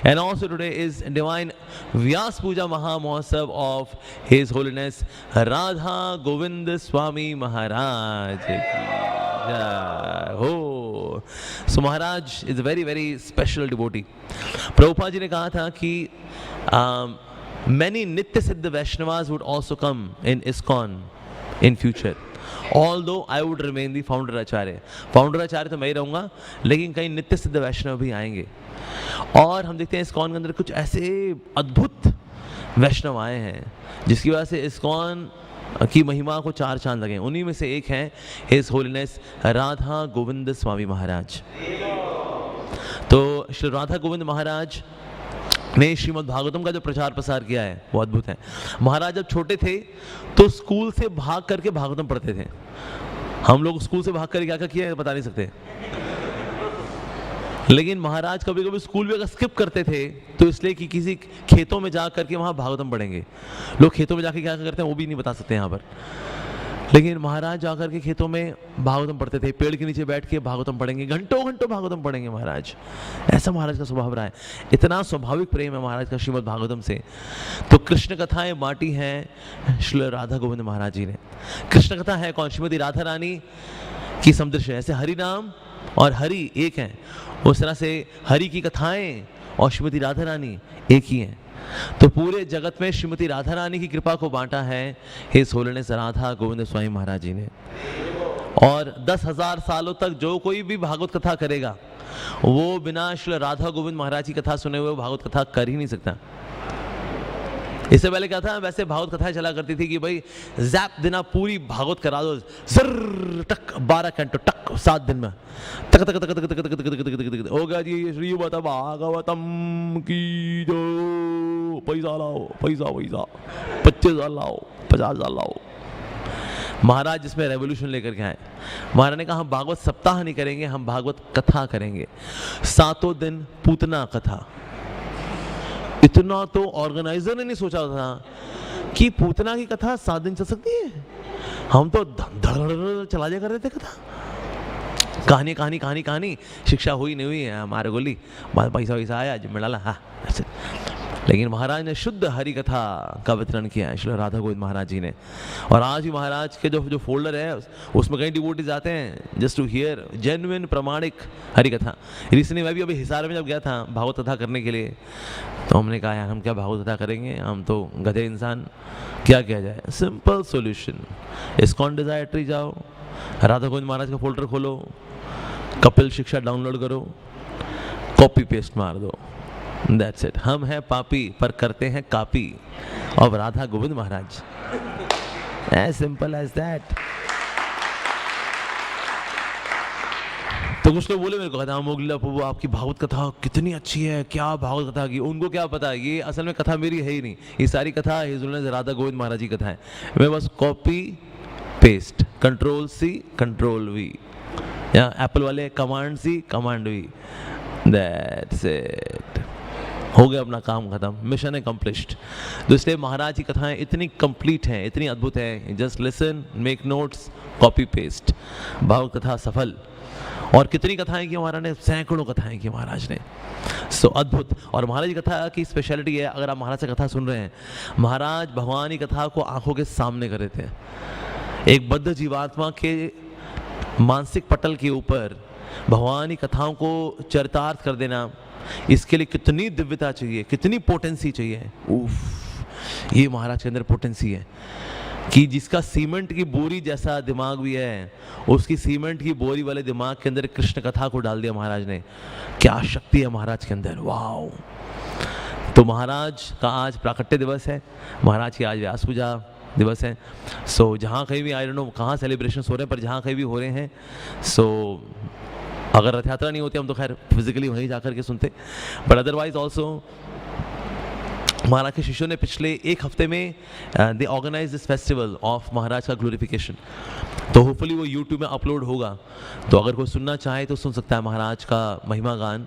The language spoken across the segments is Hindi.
And also today is Divine Vyas Puja Maha Mahotsav of His Holiness Radha Govind Swami Maharaj ki jai ho. So Maharaj is a very very special devotee. Prabhupada ji ने कहा था कि many Nitya Siddha Vaishnavas would also come in ISKCON in future. Although I would remain the founder Acharya. Founder Acharya तो मैं ही रहूँगा, लेकिन कई नित्य सिद्ध वैष्णव भी आएंगे. और हम देखते हैं ISKCON के अंदर कुछ ऐसे अद्भुत वैष्णव आए हैं जिसकी वजह से ISKCON की महिमा को चार चांद लगे. उन्हीं में से एक है हिज होलीनेस राधा गोविंद स्वामी महाराज. तो श्री राधा गोविंद महाराज ने श्रीमद् भागवतम का जो प्रचार प्रसार किया है वो अद्भुत है. महाराज जब छोटे थे तो स्कूल से भाग करके भागवतम पढ़ते थे. हम लोग स्कूल से भाग करके क्या क्या किया है बता नहीं सकते, लेकिन महाराज कभी कभी स्कूल भी अगर स्किप करते थे तो इसलिए कि किसी खेतों में जा करके वहाँ भागवतम पढ़ेंगे. लोग खेतों में जाके क्या करते हैं वो भी नहीं बता सकते यहाँ पर, लेकिन महाराज जाकर के खेतों में भागवतम पढ़ते थे. पेड़ के नीचे बैठ के भागवतम पढ़ेंगे, घंटों घंटों भागवतम पढ़ेंगे महाराज. ऐसा महाराज का स्वभाव रहा है. इतना स्वाभाविक प्रेम है महाराज का श्रीमद् भागवतम से. तो कृष्ण कथाएं बांटी हैं श्री राधा गोविंद महाराज जी ने. कृष्ण कथा है कौन? श्रीमती राधा रानी की समदृश्य. ऐसे हरि नाम और हरि एक हैं, उस तरह से हरि की कथाएं और श्रीमती राधा रानी एक ही हैं. तो पूरे जगत में श्रीमती राधा रानी की कृपा को बांटा है हिज होलीनेस राधा गोविंद स्वामी महाराज जी ने. और 10,000 सालों तक जो कोई भी भागवत कथा करेगा वो बिना श्री राधा गोविंद महाराज की कथा सुने हुए भागवत कथा कर ही नहीं सकता. इससे पहले क्या था, वैसे भागवत कथाएं चला करती थी कि भाई जैप देना पूरी भागवत करा दो, जर टक 12 घंटों टक 7 दिन में तक तक तक तक तक तक तक तक तक हो गया जी श्रीमद् भागवतम की जो पैसा लाओ, पैसा 25,000 लाओ, 50,000 लाओ. महाराज जिसमें रेवोल्यूशन लेकर के आए. महाराज ने कहा हम भागवत सप्ताह नहीं करेंगे, हम भागवत कथा करेंगे. 7 दिन पूतना कथा. इतना तो ऑर्गेनाइजर ने नहीं सोचा था कि पूतना की कथा 7 दिन चल सकती है. हम तो धड़ चला जाया कर रहे थे कथा. कहानी कहानी कहानी कहानी, शिक्षा हुई नहीं हुई है हमारे गोली, पैसा वैसा आया जो मिला. हाँ, लेकिन महाराज ने शुद्ध हरि कथा का वितरण किया है श्री राधा गोविंद महाराज जी ने. और आज भी महाराज के जो फोल्डर है उसमें कई डिवोटीज आते हैं जस्ट टू हियर जेन्युइन प्रमाणिक हरि कथा. रिसेंटली मैं भी अभी हिसार में जब गया था भागवत कथा करने के लिए, तो हमने कहा यार हम क्या भागवत कथा करेंगे, हम तो गधे इंसान, क्या किया जाए. Simple solution, ISKCON desire tree जाओ, राधा गोविंद महाराज का फोल्डर खोलो, कपिल शिक्षा डाउनलोड करो, कॉपी पेस्ट मार दो. That's it. हम हैं पापी पर करते हैं copy of Radha Govind Maharaj. As simple as that. तो कुछ लोग बोले मेरे को, कहता मोगलीला प्रभु आपकी भागवत कथा कितनी अच्छी है, क्या भागवत कथा की. उनको क्या पता, ये असल में कथा मेरी है ही नहीं. ये सारी कथा हिज होलीनेस राधा गोविंद महाराज की कथा है. मैं बस कॉपी पेस्ट, कंट्रोल-C कंट्रोल-V, या एप्पल वाले कमांड-C कमांड-V. That's it. हो गया अपना काम खत्म, मिशन अकम्प्लिश्ड. तो इसलिए महाराज की कथाएं इतनी कंप्लीट हैं, इतनी अद्भुत हैं. Just listen, make notes, copy paste, Bhagwat कथा सफल. और कितनी कथाएं की महाराज ने, सैकड़ों कथाएं की महाराज ने. सो अद्भुत. और महाराज की कथा की स्पेशलिटी है, अगर आप महाराज से कथा सुन रहे हैं, महाराज भगवान की कथा को आंखों के सामने कर रहे थे. एक बद्ध जीवात्मा के मानसिक पटल के ऊपर भगवान की कथाओं को चरितार्थ कर देना, इसके लिए कितनी दिव्यता चाहिए, कितनी पोटेंसी चाहिए. उफ, ये महाराज के अंदर पोटेंसी है कि जिसका सीमेंट की बोरी जैसा दिमाग भी है, उसकी सीमेंट की बोरी वाले दिमाग के अंदर कृष्ण कथा को डाल दिया महाराज ने. क्या शक्ति है महाराज के अंदर, वाओ. तो महाराज का आज प्राकट्य दिवस है, महाराज की आज व्यास पूजा दिवस है. सो जहाँ कहीं भी, आई डोंट नो कहाँ सेलिब्रेशन हो रहे हैं, पर जहाँ कहीं भी हो रहे हैं, सो अगर रथ यात्रा नहीं होती हम तो खैर फिजिकली वहीं जाकर के सुनते, बट अदरवाइज ऑल्सो महाराज के शिष्यों ने पिछले 1 हफ्ते में they organise this festival of Maharaj का ग्लोरिफिकेशन. तो होपफुली वो यूट्यूब में अपलोड होगा, तो अगर कोई सुनना चाहे तो सुन सकता है महाराज का महिमा गान.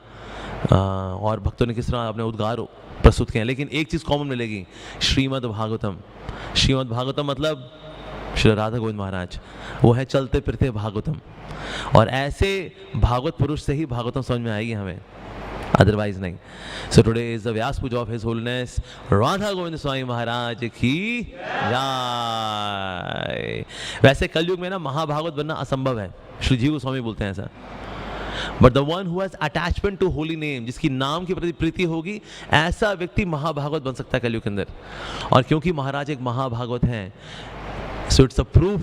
और भक्तों ने किस तरह अपने उद्गार प्रस्तुत किए हैं. लेकिन एक चीज़ कॉमन मिलेगी, श्रीमद् भागवतम. श्रीमद् भागवतम मतलब श्री राधा गोविंद महाराज, वो है चलते फिरते भागवतम. और ऐसे भागवत पुरुष से ही भागवतम समझ में आएगी हमें. अदरवाइज नहीं। So today is the Vyas Puja of his holiness Radha Govind Swami Maharaj की जय। वैसे कलयुग में ना महाभागवत बनना असंभव है, श्री जीव गोस्वामी बोलते हैं ऐसा। But the one who has attachment to holy name, जिसकी नाम के प्रति प्रीति होगी, ऐसा व्यक्ति महाभागवत बन सकता है कलयुग के अंदर। और क्योंकि महाराज एक महाभागवत हैं, सो इट्स अ प्रूफ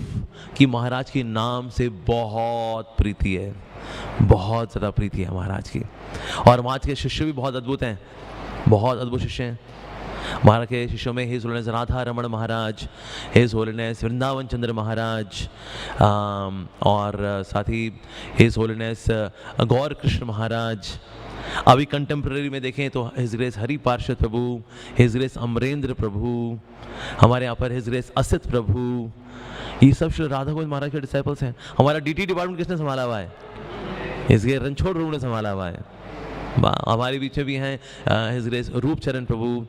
कि महाराज के नाम से बहुत प्रीति है, बहुत ज़्यादा प्रीति है महाराज की। और महाराज के शिष्य भी बहुत अद्भुत हैं, बहुत अद्भुत शिष्य हैं। महाराज के शिष्यों में हिज होलीनेस राधा रमण महाराज, हिज होलीनेस वृंदावन चंद्र महाराज, और साथ ही हिज होलीनेस गौर कृष्ण महाराज। अभी कंटेम्प्रेरी में देखें तो हिज ग्रेस हरि पार्षद प्रभु, हिज ग्रेस अमरेंद्र प्रभु, हमारे यहाँ पर हिज ग्रेस असित प्रभु, ये सब श्री राधा गोविंद महाराज के डिसाइपल्स हैं। हमारा डीटी डिपार्टमेंट किसने संभाला हुआ है? इसके रणछोड़ रूप ने संभाला हुआ है। हमारे बीच में भी हैं हिज ग्रेस रूप चरण प्रभु।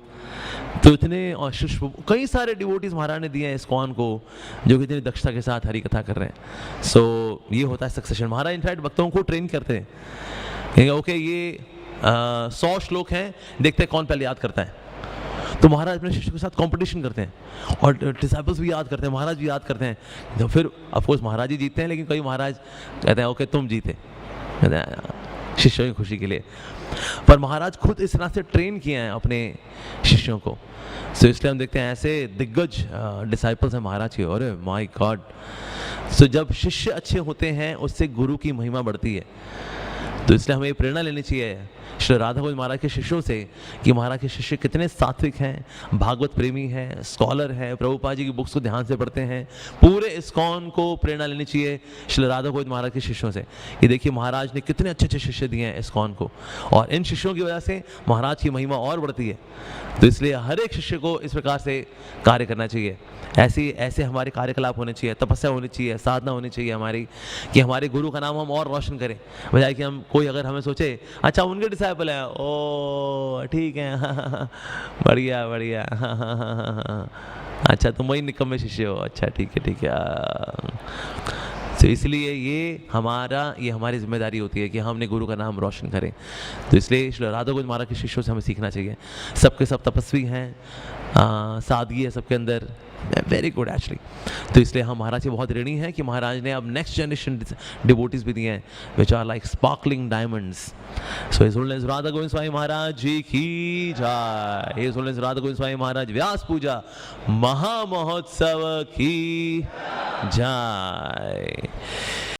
तो इतने और शिष्य कई सारे डिवोटीज महाराज ने दिए हैं इस्कॉन को, जो कि इतनी दक्षता के साथ हरि कथा कर रहे हैं। सो ये होता है सक्सेशन। महाराज इनफैक्ट भक्तों को ट्रेन करते हैं, ओके ये 100 श्लोक हैं, देखते हैं कौन पहले याद करता है। तो महाराज अपने शिष्य के साथ कंपटीशन करते हैं, और डिसाइपल्स भी याद करते हैं, महाराज भी याद करते हैं। तो फिर ऑफकोर्स महाराज ही जीतते हैं, लेकिन कई महाराज कहते हैं ओके तुम जीते, कहते हैं शिष्यों की खुशी के लिए। पर महाराज खुद इस तरह से ट्रेन किए हैं अपने शिष्यों को। सो इसलिए हम देखते हैं ऐसे दिग्गज डिसाइपल्स हैं महाराज के, अरे माय गॉड। सो जब शिष्य अच्छे होते हैं उससे गुरु की महिमा बढ़ती है। तो इसलिए हमें प्रेरणा लेनी चाहिए श्री राधा गोविंद महाराज के शिष्यों से कि महाराज के शिष्य कितने सात्विक हैं, भागवत प्रेमी हैं, स्कॉलर हैं, प्रभुपाद जी की बुक्स को ध्यान से पढ़ते हैं। पूरे इस्कॉन को प्रेरणा लेनी चाहिए श्री राधा गोविंद महाराज के शिष्यों से। ये देखिए महाराज ने कितने अच्छे अच्छे शिष्य दिए हैं इस्कॉन को, और इन शिष्यों की वजह से महाराज की महिमा और बढ़ती है। तो इसलिए हर एक शिष्य को इस प्रकार से कार्य करना चाहिए। ऐसे हमारे कार्यकलाप होने चाहिए, तपस्या होनी चाहिए, साधना होनी चाहिए हमारी, कि हमारे गुरु का नाम हम और रोशन करें। बजाय कि हम कोई अगर हमें सोचे अच्छा उनके डिसाइपल है, ओ ठीक है बढ़िया बढ़िया अच्छा तुम वही निकम्मे शिष्य हो, अच्छा ठीक है तो इसलिए ये हमारी जिम्मेदारी होती है कि हमने गुरु का नाम रोशन करें। तो इसलिए श्री राधा गोविंद महाराज के शिष्यों से हमें सीखना चाहिए। सबके सब तपस्वी हैं, सादगी है सबके अंदर, वेरी गुड एक्चुअली। तो इसलिए हम महाराज से बहुत ऋणी हैं कि महाराज ने अब नेक्स्ट जनरेशन डिवोटीज भी दिए हैं, which are like sparkling diamonds. So his holiness Radha Govind Swami Maharaj ji की जय। हिज होलीनेस राधा गोविंद स्वामी महाराज व्यास पूजा महामहोत्सव की जय।